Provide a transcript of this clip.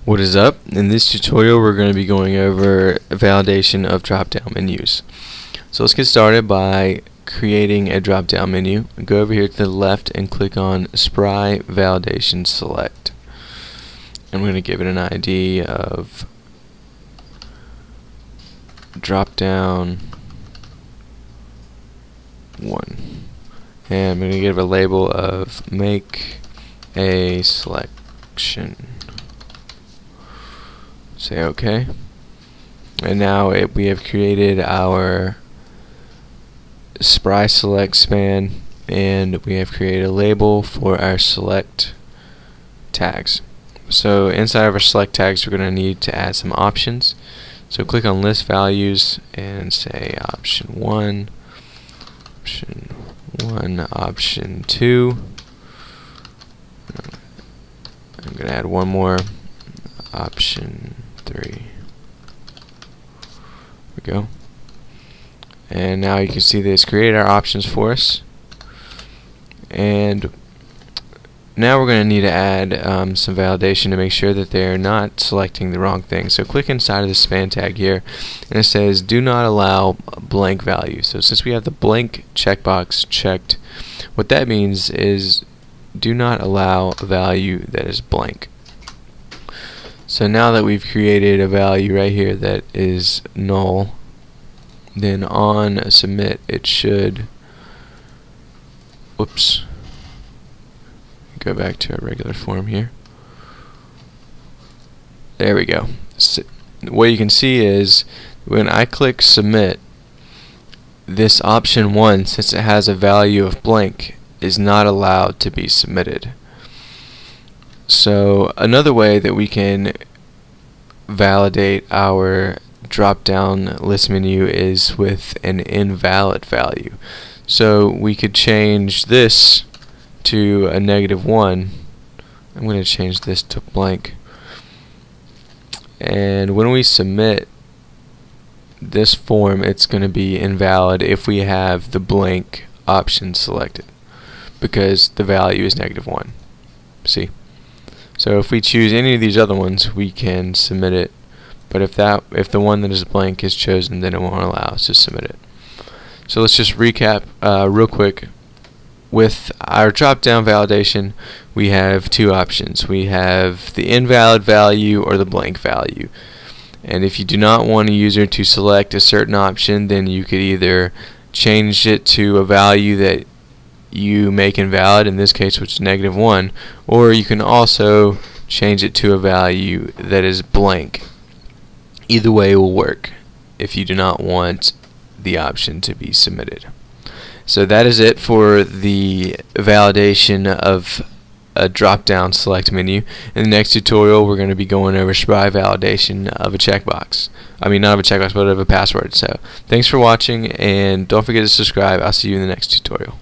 What is up? In this tutorial we're going to be going over validation of drop-down menus. So let's get started by creating a drop-down menu. Go over here to the left and click on Spry Validation Select. I'm going to give it an ID of drop-down 1. And I'm going to give a label of make a selection. Say OK, and now we have created our Spry select span, and we have created a label for our select tags. So inside of our select tags we're going to need to add some options. So click on list values and say option 1, option 2. I'm going to add one more, option 3. There we go. And now you can see that it's created our options for us. And now we're going to need to add some validation to make sure that they're not selecting the wrong thing. So click inside of the span tag here, and it says do not allow blank value. So since we have the blank checkbox checked, what that means is do not allow a value that is blank. So now that we've created a value right here that is null, then on submit it should, whoops, go back to our regular form here. There we go. So what you can see is when I click submit, this option 1, since it has a value of blank, is not allowed to be submitted. So another way that we can validate our drop-down list menu is with an invalid value. So we could change this to a -1. I'm going to change this to blank. And when we submit this form, it's going to be invalid if we have the blank option selected, because the value is -1. See? So if we choose any of these other ones, we can submit it. But if the one that is blank is chosen, then it won't allow us to submit it. So let's just recap real quick. With our drop-down validation, we have two options. We have the invalid value or the blank value. And if you do not want a user to select a certain option, then you could either change it to a value that you make invalid, in this case which is -1, or you can also change it to a value that is blank. Either way will work if you do not want the option to be submitted. So that is it for the validation of a drop-down select menu. In the next tutorial we're going to be going over Spry validation of a checkbox. I mean, not of a checkbox, but of a password. So thanks for watching, and don't forget to subscribe. I'll see you in the next tutorial.